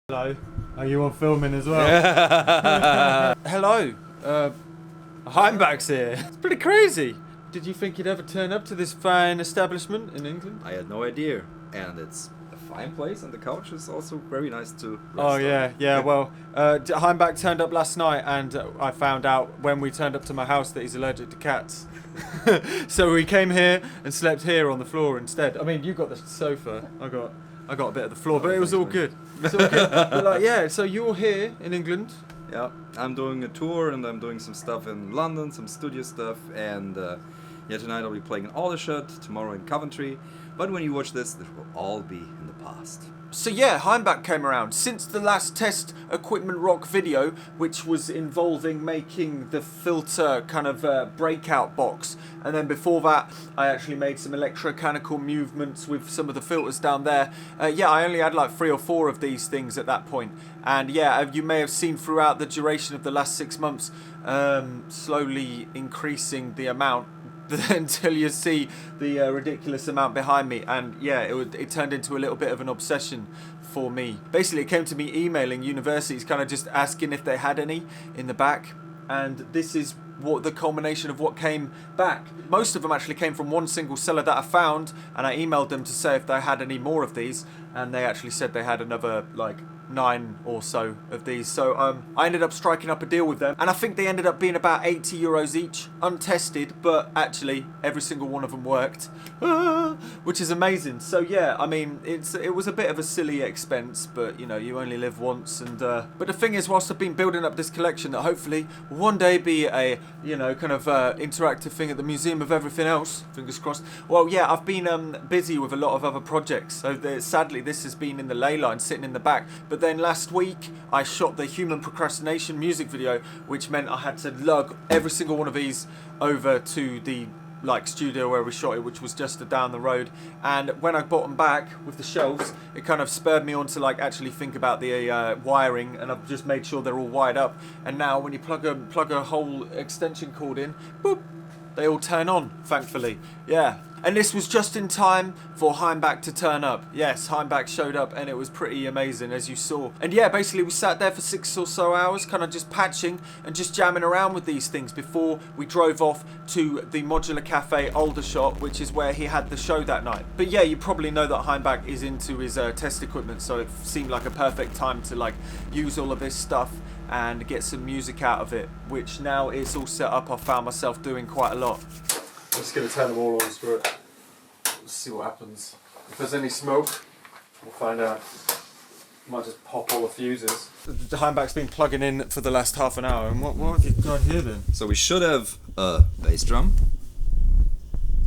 Hello. Are you on filming as well? Hello. Hainbach's here. It's pretty crazy. Did you think you'd ever turn up to this fine establishment in England? I had no idea. And it's a fine place, and the couch is also very nice to rest Oh on. yeah. Well, Hainbach turned up last night, and I found out when we turned up to my house that he's allergic to cats. So we came here and slept here on the floor instead. I mean, you got the sofa. I got a bit of the floor, but it was all good. It's all good. But like, yeah. So you're here in England. Yeah, I'm doing a tour, and I'm doing some stuff in London, some studio stuff, and yeah, tonight I'll be playing in Aldershot, tomorrow in Coventry. But when you watch this will all be in the past. So yeah, Hainbach came around since the last test equipment rock video, which was involving making the filter kind of breakout box, and then before that I actually made some electromechanical movements with some of the filters down there. Yeah, I only had like 3 or 4 of these things at that point, and yeah, you may have seen throughout the duration of the last 6 months, slowly increasing the amount until you see the ridiculous amount behind me. And yeah, it turned into a little bit of an obsession for me. Basically, it came to me emailing universities, kind of just asking if they had any in the back, and this is what the culmination of what came back. Most of them actually came from one single seller that I found, and I emailed them to say if they had any more of these, and they actually said they had another like 9 or so of these. So I ended up striking up a deal with them, and I think they ended up being about €80 each, untested, but actually every single one of them worked, which is amazing. So yeah, I mean, it was a bit of a silly expense, but you know, you only live once. And but the thing is, whilst I've been building up this collection that hopefully will one day be a, you know, kind of interactive thing at the Museum of Everything Else, fingers crossed. Well, yeah, I've been busy with a lot of other projects, so sadly this has been in the ley line, sitting in the back. But then last week I shot the Human Procrastination music video, which meant I had to lug every single one of these over to the studio where we shot it, which was just down the road. And when I brought them back with the shelves, it kind of spurred me on to like actually think about the wiring, and I've just made sure they're all wired up. And now when you plug a whole extension cord in, boop, they all turn on, thankfully. Yeah. And this was just in time for Hainbach to turn up. Yes, Hainbach showed up, and it was pretty amazing, as you saw. And yeah, basically we sat there for 6 or so hours, kind of just patching and just jamming around with these things before we drove off to the Modular Cafe Aldershot, which is where he had the show that night. But yeah, you probably know that Hainbach is into his test equipment, so it seemed like a perfect time to like use all of this stuff and get some music out of it, which now it's all set up, I found myself doing quite a lot. I'm just going to turn them all on, screw it. Let's see what happens. If there's any smoke, we'll find out. Might just pop all the fuses. The Hainbach's been plugging in for the last half an hour, and what have you got here then? So we should have a bass drum.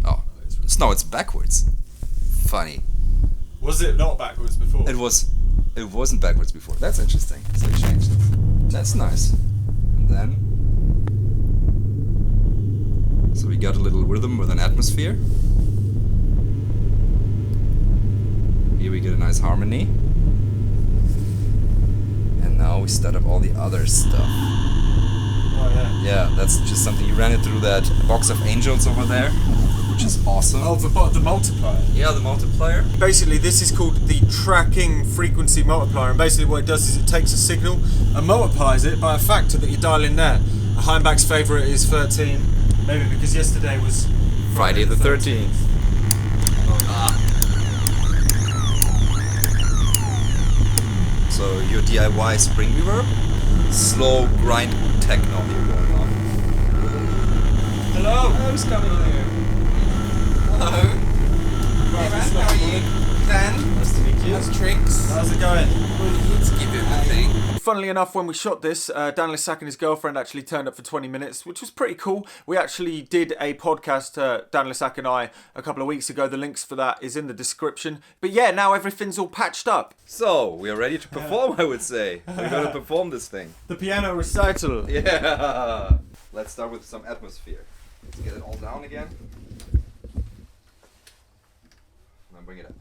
Oh, no, it's backwards. Funny. Was it not backwards before? It wasn't backwards before. That's interesting. So I changed it. That's nice. And then, so we got a little rhythm with an atmosphere. Here we get a nice harmony. And now we start up all the other stuff. Oh yeah. Yeah, that's just something, you ran it through that box of angels over there, which is awesome. Oh, the multiplier. Yeah, the multiplier. Basically, this is called the tracking frequency multiplier, and basically what it does is it takes a signal and multiplies it by a factor that you dial in there. Hainbach's favourite is 13, maybe because yesterday was Friday the 13th. So your DIY spring reverb, slow grind techno here going on. Hello. Who's coming here? Hello. Hey man, how are you? Dan? Nice to meet you. How's Tricks? How's it going? Let's give him the thing. Funnily enough, when we shot this, Dan Lissack and his girlfriend actually turned up for 20 minutes, which was pretty cool. We actually did a podcast, Dan Lissack and I, a couple of weeks ago. The links for that is in the description. But yeah, now everything's all patched up. So, we are ready to perform, I would say. We're going to perform this thing. The piano recital. Yeah. Let's start with some atmosphere. Let's get it all down again. Now bring it up.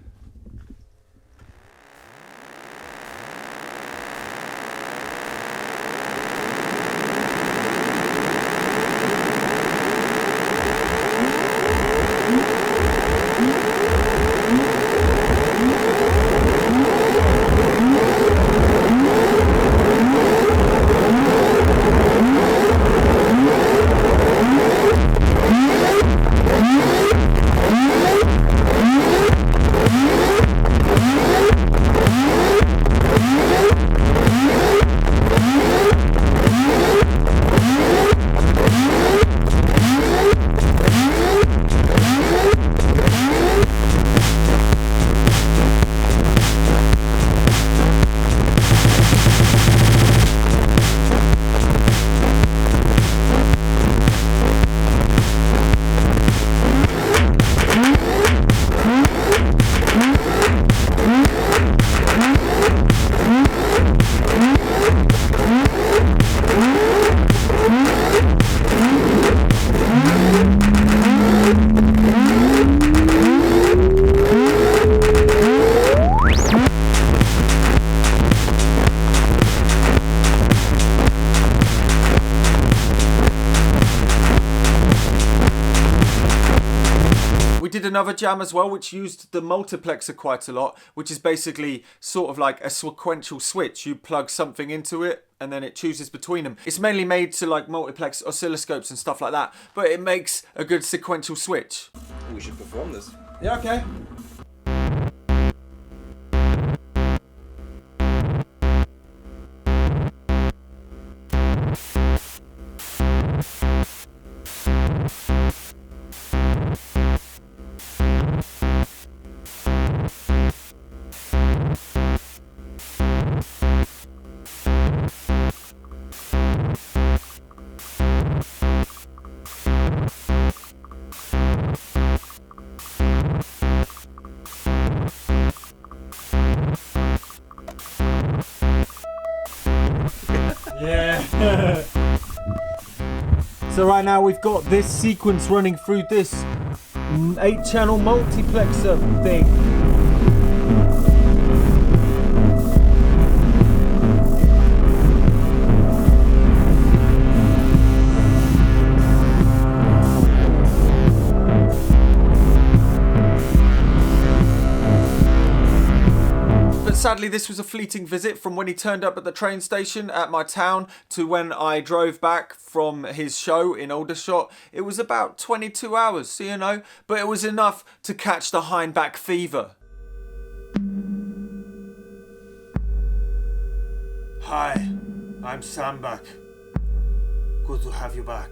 did another jam as well, which used the multiplexer quite a lot, which is basically sort of like a sequential switch. You plug something into it and then it chooses between them. It's mainly made to like multiplex oscilloscopes and stuff like that, but it makes a good sequential switch. We should perform this. Yeah, okay. Yeah. So right now we've got this sequence running through this 8-channel multiplexer thing. Sadly, this was a fleeting visit from when he turned up at the train station at my town to when I drove back from his show in Aldershot. It was about 22 hours, so you know, but it was enough to catch the Hainbach fever. Hi, I'm Hainbach. Good to have you back.